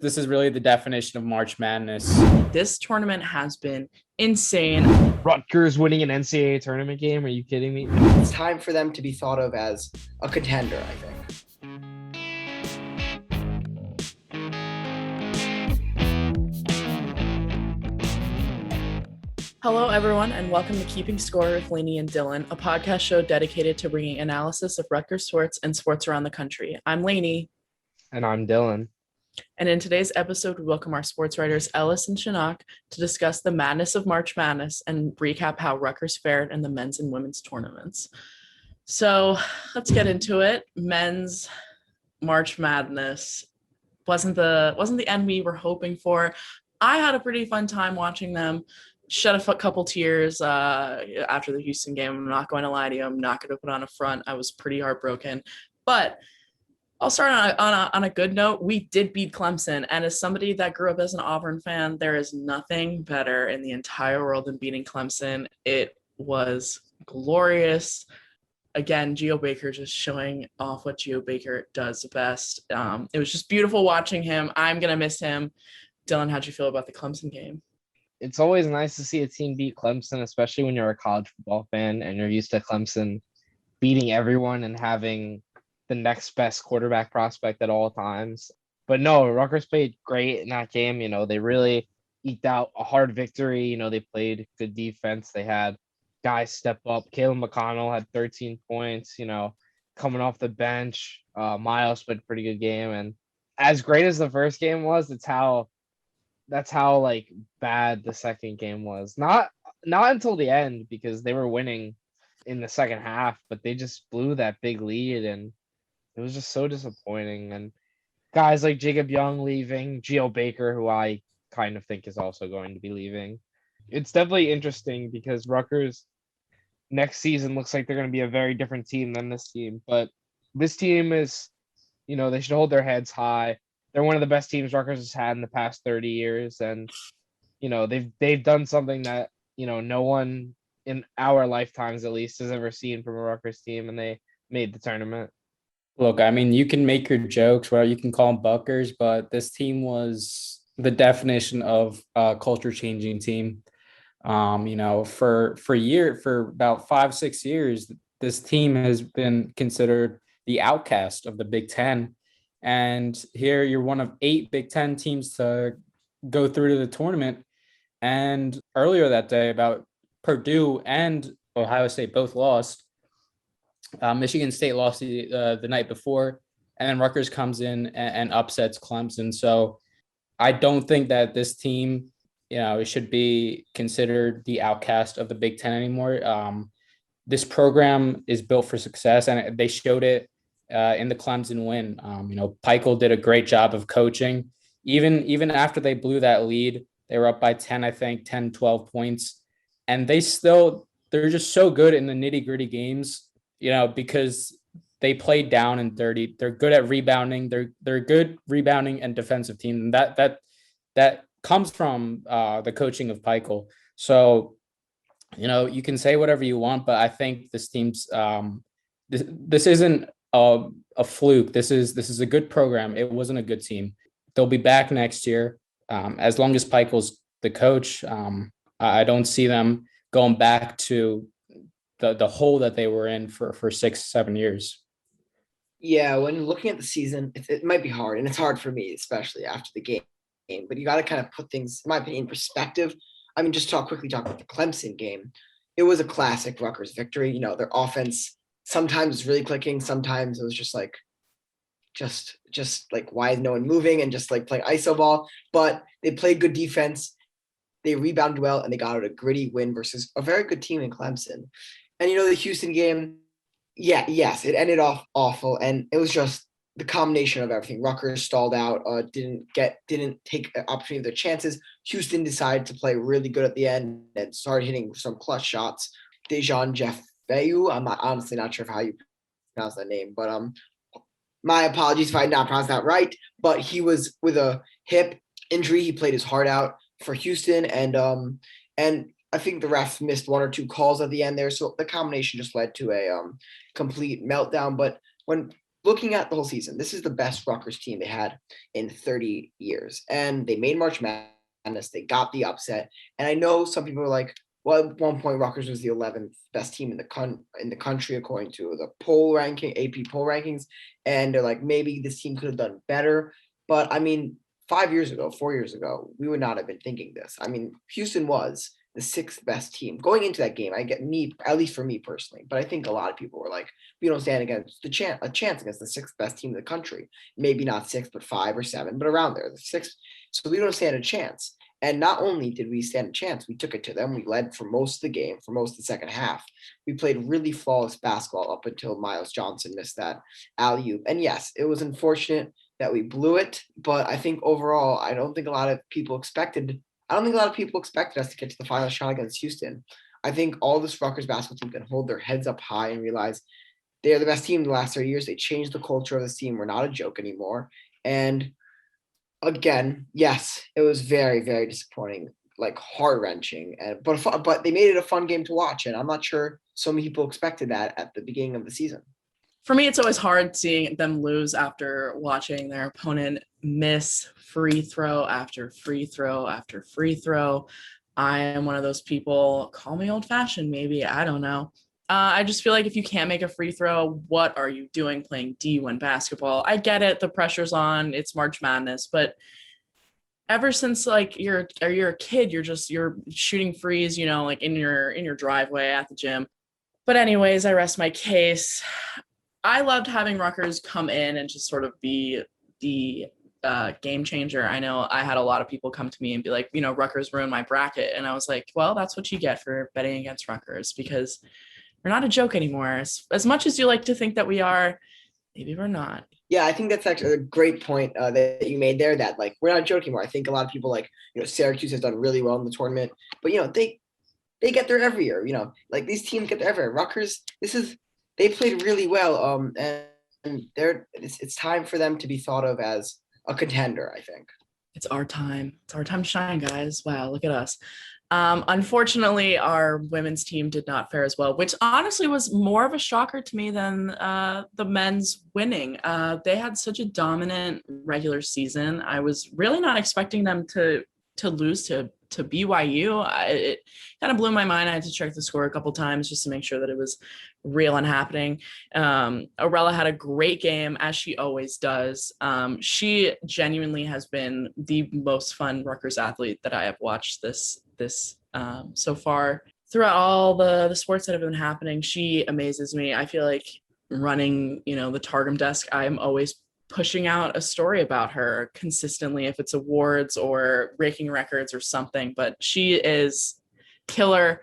this is really the definition of March Madness. This tournament has been insane. Rutgers winning an NCAA tournament game? Are you kidding me? It's time for them to be thought of as a contender, I think. Hello, everyone, and welcome to Keeping Score with Laney and Dylan, a podcast show dedicated to bringing analysis of Rutgers sports and sports around the country. I'm Laney. And I'm Dylan. And in today's episode, we welcome our sports writers Ellis and Shaunak to discuss the madness of March Madness and recap how Rutgers fared in the men's and women's tournaments. So let's get into it. Men's March Madness wasn't the end we were hoping for. I had a pretty fun time watching them. Shed a couple tears after the Houston game. I'm not going to lie to you. I'm not going to put on a front. I was pretty heartbroken. But I'll start on a good note. We did beat Clemson. And as somebody that grew up as an Auburn fan, there is nothing better in the entire world than beating Clemson. It was glorious. Again, Geo Baker just showing off what Geo Baker does best. It was just beautiful watching him. I'm going to miss him. Dylan, how'd you feel about the Clemson game? It's always nice to see a team beat Clemson, especially when you're a college football fan and you're used to Clemson beating everyone and having the next best quarterback prospect at all times. But no, Rutgers played great in that game. You know, they really eked out a hard victory. You know, they played good defense. They had guys step up. Caleb McConnell had 13 points, you know, coming off the bench. Miles played a pretty good game. And as great as the first game was, that's how like bad the second game was. Not until the end, because they were winning in the second half, but they just blew that big lead and it was just so disappointing. And guys like Jacob Young leaving, Geo Baker, who I kind of think is also going to be leaving. It's definitely interesting because Rutgers next season looks like they're going to be a very different team than this team. But this team is, you know, they should hold their heads high. They're one of the best teams Rutgers has had in the past 30 years. And, you know, they've done something that, you know, no one in our lifetimes, at least, has ever seen from a Rutgers team, and they made the tournament. Look, I mean, you can make your jokes, where you can call them Buckers, but this team was the definition of a culture-changing team. You know, for about 5-6 years, this team has been considered the outcast of the Big Ten. And here you're one of 8 Big Ten teams to go through to the tournament. And earlier that day, about Purdue and Ohio State both lost. Michigan State lost the night before, and then Rutgers comes in and upsets Clemson. So I don't think that this team, you know, it should be considered the outcast of the Big Ten anymore. This program is built for success, and they showed it in the Clemson win. You know, Peichel did a great job of coaching. Even after they blew that lead, they were up by 10, I think, 10, 12 points. And they're just so good in the nitty-gritty games, you know, because they play down and dirty. They're good at rebounding. They're good rebounding and defensive team. And that comes from the coaching of Peichel. So, you know, you can say whatever you want, but I think this team's this isn't a fluke. This is a good program. It wasn't a good team. They'll be back next year. As long as Peichel's the coach, I don't see them going back to the hole that they were in for 6-7 years. Yeah, when looking at the season, it might be hard, and it's hard for me, especially after the game. But you got to kind of put things, in my opinion, in perspective. I mean, just quickly talk about the Clemson game. It was a classic Rutgers victory. You know, their offense sometimes was really clicking. Sometimes it was just like why is no one moving, and just like playing iso ball. But they played good defense. They rebounded well, and they got out a gritty win versus a very good team in Clemson. And, you know, the Houston game, yes, it ended off awful. And it was just the combination of everything. Rutgers stalled out, didn't take an opportunity of their chances. Houston decided to play really good at the end and started hitting some clutch shots. Dejan Jeffeu, I'm honestly not sure how you pronounce that name, but my apologies if I did not pronounce that right. But he was with a hip injury. He played his heart out for Houston, and I think the refs missed 1 or 2 calls at the end there. So the combination just led to a complete meltdown. But when looking at the whole season, this is the best Rutgers team they had in 30 years. And they made March Madness. They got the upset. And I know some people are like, well, at one point, Rutgers was the 11th best team in the country, according to the poll ranking, AP poll rankings. And they're like, maybe this team could have done better. But I mean, 4 years ago, we would not have been thinking this. I mean, Houston was the sixth best team going into that game. I get me, at least for me personally, but I think a lot of people were like, we don't stand against a chance against the sixth best team in the country. Maybe not six, but 5 or 7, but around there, the sixth. So we don't stand a chance. And not only did we stand a chance, we took it to them. We led for most of the game, for most of the second half. We played really flawless basketball up until Miles Johnson missed that alley-oop. And yes, it was unfortunate that we blew it, but I think overall, I don't think a lot of people expected us to get to the final shot against Houston. I think all this Rutgers basketball team can hold their heads up high and realize they're the best team in the last 30 years. They changed the culture of this team. We're not a joke anymore. And again, yes, it was very, very disappointing, like heart-wrenching. But they made it a fun game to watch, and I'm not sure so many people expected that at the beginning of the season. For me, it's always hard seeing them lose after watching their opponent miss free throw after free throw after free throw. I am one of those people, call me old-fashioned maybe, I don't know. I just feel like if you can't make a free throw, what are you doing playing D1 basketball? I get it, the pressure's on, it's March Madness, but ever since like you're a kid, you're shooting frees, like in your driveway at the gym. But anyways, I rest my case. I loved having Rutgers come in and just sort of be the game changer. I know I had a lot of people come to me and be like, Rutgers ruined my bracket. And I was like, well, that's what you get for betting against Rutgers, because we're not a joke anymore. As much as you like to think that we are, maybe we're not. Yeah, I think that's actually a great point that you made there, that like, we're not joking anymore. I think a lot of people like, Syracuse has done really well in the tournament, but they get there every year, like these teams get there every year. Rutgers, they played really well. And it's time for them to be thought of as a contender, I think. It's our time. It's our time to shine, guys. Wow, look at us. Unfortunately, our women's team did not fare as well, which honestly was more of a shocker to me than the men's winning. They had such a dominant regular season. I was really not expecting them to lose to BYU. It kind of blew my mind. I had to check the score a couple times just to make sure that it was real and happening. Arella had a great game, as she always does. She genuinely has been the most fun Rutgers athlete that I have watched this so far. Throughout all the sports that have been happening, she amazes me. I feel like running, the Targum desk, I'm always pushing out a story about her consistently, if it's awards or breaking records or something, but she is killer.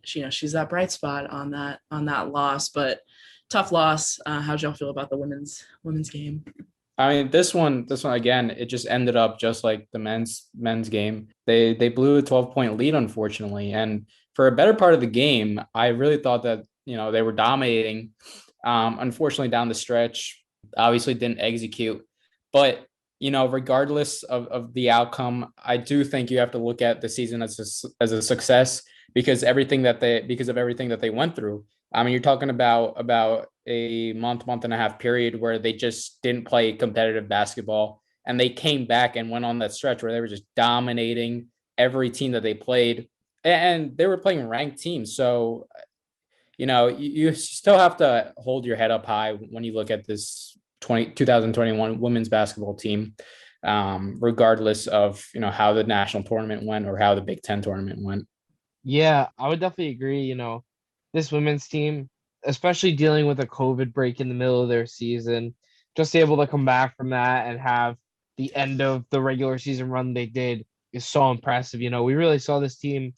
She's that bright spot on that loss, but tough loss. How'd y'all feel about the women's game? I mean, this one again, it just ended up just like the men's game. They blew a 12-point lead, unfortunately. And for a better part of the game, I really thought that, they were dominating. Unfortunately, down the stretch, obviously didn't execute. But, regardless of the outcome, I do think you have to look at the season as a success because of everything that they went through. I mean, you're talking about a month and a half period where they just didn't play competitive basketball, and they came back and went on that stretch where they were just dominating every team that they played, and they were playing ranked teams. So, you still have to hold your head up high when you look at this 2021 women's basketball team, regardless of, how the national tournament went or how the Big Ten tournament went. Yeah, I would definitely agree. This women's team, especially dealing with a COVID break in the middle of their season, just able to come back from that and have the end of the regular season run they did is so impressive. We really saw this team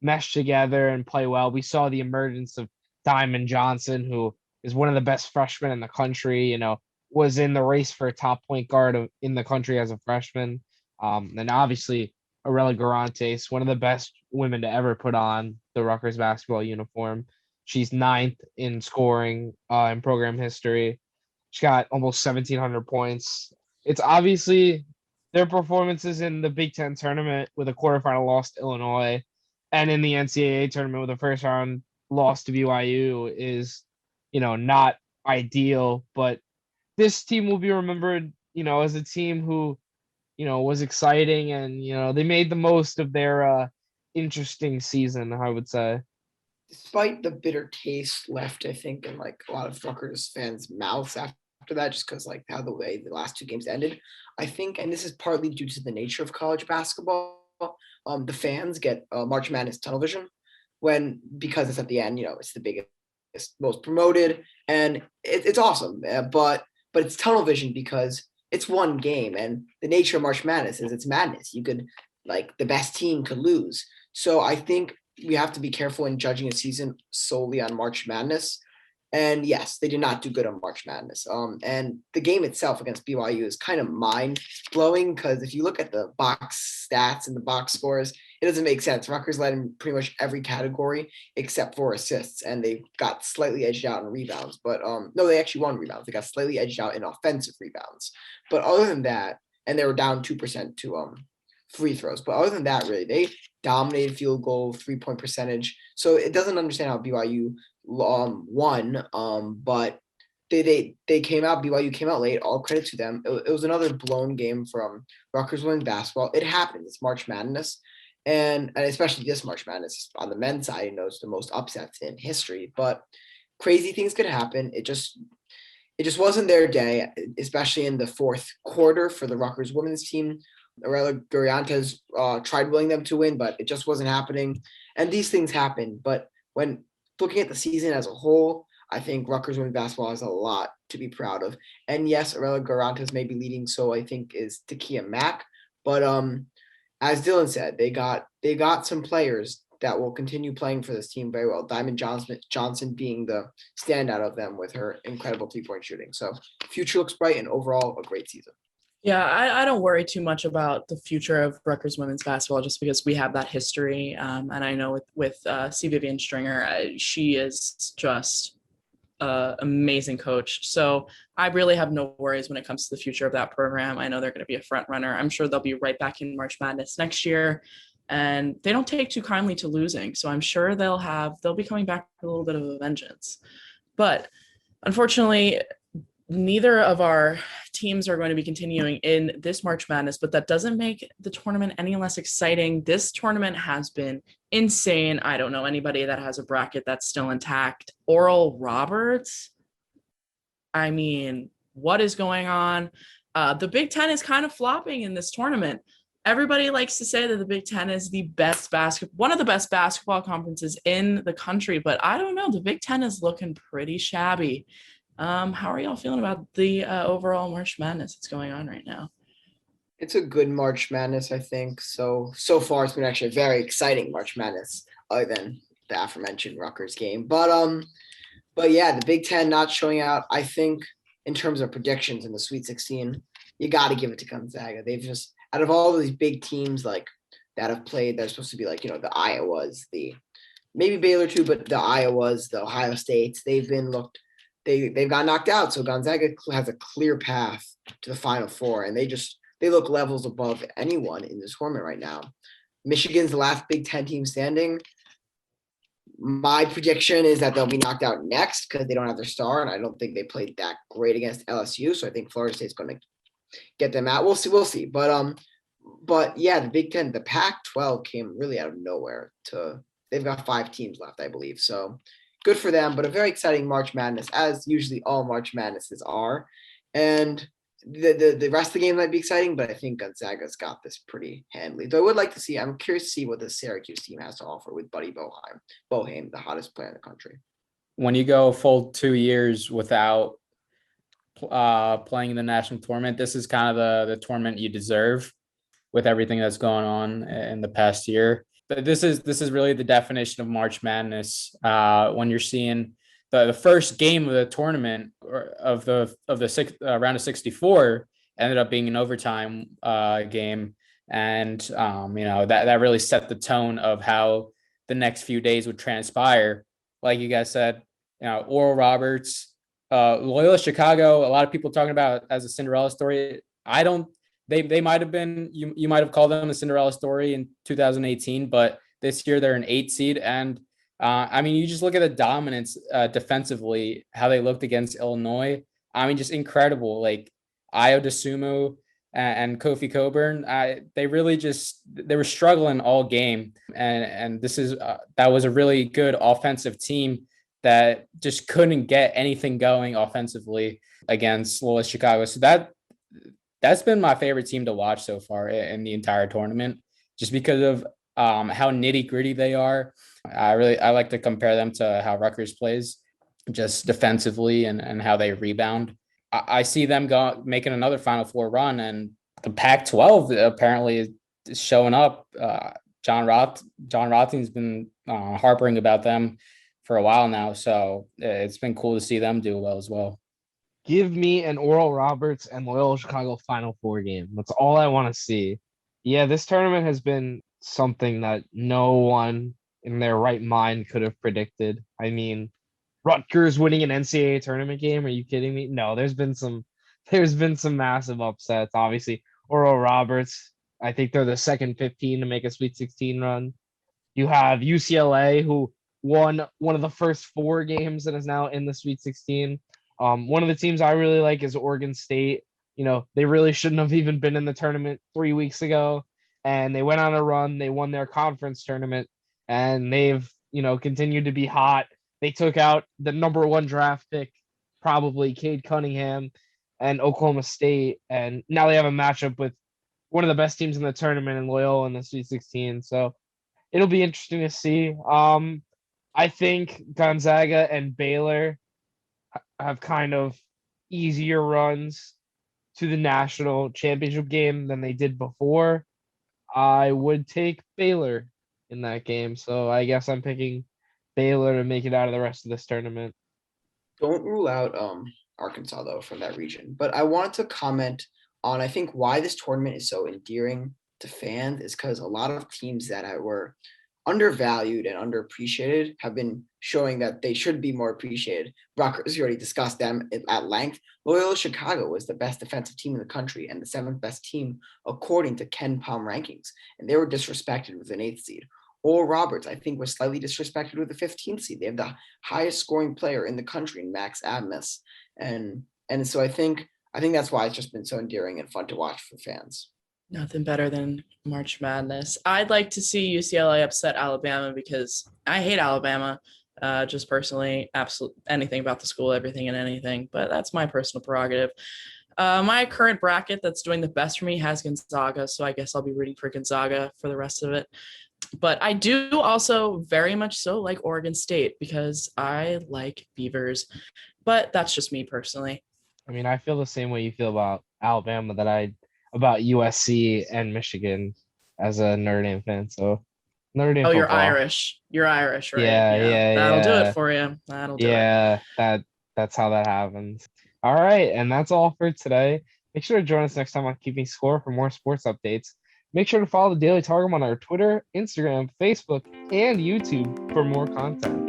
mesh together and play well. We saw the emergence of Diamond Johnson, who is one of the best freshmen in the country, was in the race for a top point guard in the country as a freshman. And obviously, Arella Garantes, one of the best women to ever put on the Rutgers basketball uniform. She's 9th in scoring in program history. She got almost 1,700 points. It's obviously their performances in the Big Ten tournament with a quarterfinal loss to Illinois and in the NCAA tournament with a first round loss to BYU is, not ideal, but this team will be remembered, as a team who, was exciting and, they made the most of their interesting season, I would say. Despite the bitter taste left, I think, in like a lot of Rutgers fans' mouths after that, just because like how the way the last two games ended, I think, and this is partly due to the nature of college basketball, the fans get March Madness tunnel vision because it's at the end, it's the biggest, most promoted, and it's awesome, but it's tunnel vision because it's one game, and the nature of March Madness is it's madness. You could like the best team could lose, so I think we have to be careful in judging a season solely on March Madness. And yes, they did not do good on March Madness. And the game itself against BYU is kind of mind blowing because if you look at the box stats and the box scores, it doesn't make sense. Rutgers led in pretty much every category except for assists, and they got slightly edged out in rebounds. But no, they actually won rebounds. They got slightly edged out in offensive rebounds. But other than that, and they were down 2% to free throws. But other than that, really, they dominated field goal, 3-point percentage. So it doesn't understand how BYU won. But they came out. BYU came out late. All credit to them. It was another blown game from Rutgers winning basketball. It happens. It's March Madness, and especially this March Madness on the men's side, it's the most upsets in history. But crazy things could happen. It just wasn't their day, especially in the fourth quarter for the Rutgers women's team. Aurelia Guriantes tried willing them to win, but it just wasn't happening. And these things happen. But when looking at the season as a whole, I think Rutgers women's basketball has a lot to be proud of. And yes, Aurelia Guriantes may be leading, so I think is Takia Mack. But as Dylan said, they got some players that will continue playing for this team very well. Diamond Johnson being the standout of them with her incredible 3-point shooting. So future looks bright, and overall a great season. Yeah, I don't worry too much about the future of Rutgers women's basketball just because we have that history. And I know with C. Vivian Stringer, she is just an amazing coach. So I really have no worries when it comes to the future of that program. I know they're going to be a front runner. I'm sure they'll be right back in March Madness next year. And they don't take too kindly to losing. So I'm sure they'll be coming back with a little bit of a vengeance. But unfortunately, neither of our teams are going to be continuing in this March Madness, but that doesn't make the tournament any less exciting. This tournament has been insane. I don't know anybody that has a bracket that's still intact. Oral Roberts. I mean, what is going on? The Big Ten is kind of flopping in this tournament. Everybody likes to say that the Big Ten is one of the best basketball conferences in the country, but I don't know. The Big Ten is looking pretty shabby. How are y'all feeling about the overall March Madness that's going on right now? It's a good March Madness, I think. So far, it's been actually a very exciting March Madness, other than the aforementioned Rutgers game. But yeah, the Big Ten not showing out. I think in terms of predictions in the Sweet 16, you got to give it to Gonzaga. They've just, out of all of these big teams like that have played, they're supposed to be like the Iowas, maybe Baylor too, but the Iowas, the Ohio States, they've got knocked out. So Gonzaga has a clear path to the Final Four, and they look levels above anyone in this tournament right now. Michigan's the last Big Ten team standing. My prediction is that they'll be knocked out next because they don't have their star, and I don't think they played that great against LSU. So I think Florida State's going to get them out. We'll see. But yeah, the Big Ten, the Pac-12 came really out of nowhere. They've got 5 teams left, I believe. So good for them, but a very exciting March Madness, as usually all March Madnesses are. And the rest of the game might be exciting, but I think Gonzaga's got this pretty handily. Though I would like to see, I'm curious to see what the Syracuse team has to offer with Buddy Boeheim, the hottest player in the country. When you go full 2 years without playing in the national tournament, this is kind of the tournament you deserve with everything that's going on in the past year. But this is really the definition of March Madness. When you're seeing the first game of the tournament of the round of 64 ended up being an overtime game, and that really set the tone of how the next few days would transpire. Like you guys said, Oral Roberts, Loyola Chicago. A lot of people talking about as a Cinderella story. They might have been, you might have called them a Cinderella story in 2018, but this year they're an 8 seed. And you just look at the dominance defensively, how they looked against Illinois. I mean, just incredible. Like Io DeSumo and Kofi Coburn, they really they were struggling all game, and this is that was a really good offensive team that just couldn't get anything going offensively against Loyola Chicago. So that's been my favorite team to watch so far in the entire tournament, just because of how nitty gritty they are. I like to compare them to how Rutgers plays, just defensively and how they rebound. I see them making another Final Four run, and the Pac-12 apparently is showing up. John Rothstein's been harping about them for a while now, so it's been cool to see them do well as well. Give me an Oral Roberts and Loyola Chicago Final Four game. That's all I want to see. Yeah, this tournament has been something that no one in their right mind could have predicted. I mean, Rutgers winning an NCAA tournament game. Are you kidding me? No, there's been some massive upsets. Obviously, Oral Roberts, I think they're the second 15 to make a Sweet 16 run. You have UCLA, who won one of the first 4 games and is now in the Sweet 16. One of the teams I really like is Oregon State. You know, they really shouldn't have even been in the tournament 3 weeks ago, and they went on a run. They won their conference tournament, and they've, continued to be hot. They took out the number 1 draft pick, probably Cade Cunningham and Oklahoma State, and now they have a matchup with one of the best teams in the tournament in Loyola in the Sweet 16. So it'll be interesting to see. I think Gonzaga and Baylor have kind of easier runs to the national championship game than they did before. I would take Baylor in that game. So I guess I'm picking Baylor to make it out of the rest of this tournament. Don't rule out Arkansas though from that region. But I wanted to comment on, I think, why this tournament is so endearing to fans is because a lot of teams that were undervalued and underappreciated have been showing that they should be more appreciated. Rutgers, you already discussed them at length. Loyola Chicago was the best defensive team in the country and the 7th best team according to Ken Palm rankings, and they were disrespected with an 8th seed. Oral Roberts, I think, was slightly disrespected with the 15th seed. They have the highest scoring player in the country, Max Abmas, and so I think that's why it's just been so endearing and fun to watch for fans. Nothing better than March Madness. I'd like to see UCLA upset Alabama because I hate Alabama, just personally, absolutely anything about the school, everything and anything, but that's my personal prerogative. My current bracket that's doing the best for me has Gonzaga, so I guess I'll be rooting for Gonzaga for the rest of it. But I do also very much so like Oregon State because I like Beavers, but that's just me personally. I mean, I feel the same way you feel about Alabama about USC and Michigan as a Notre Dame fan. So Notre Dame. Oh, football. You're Irish, right? Yeah. That'll do it for you. That'll do it. Yeah, that's how that happens. All right, and that's all for today. Make sure to join us next time on Keeping Score for more sports updates. Make sure to follow the Daily Targum on our Twitter, Instagram, Facebook, and YouTube for more content.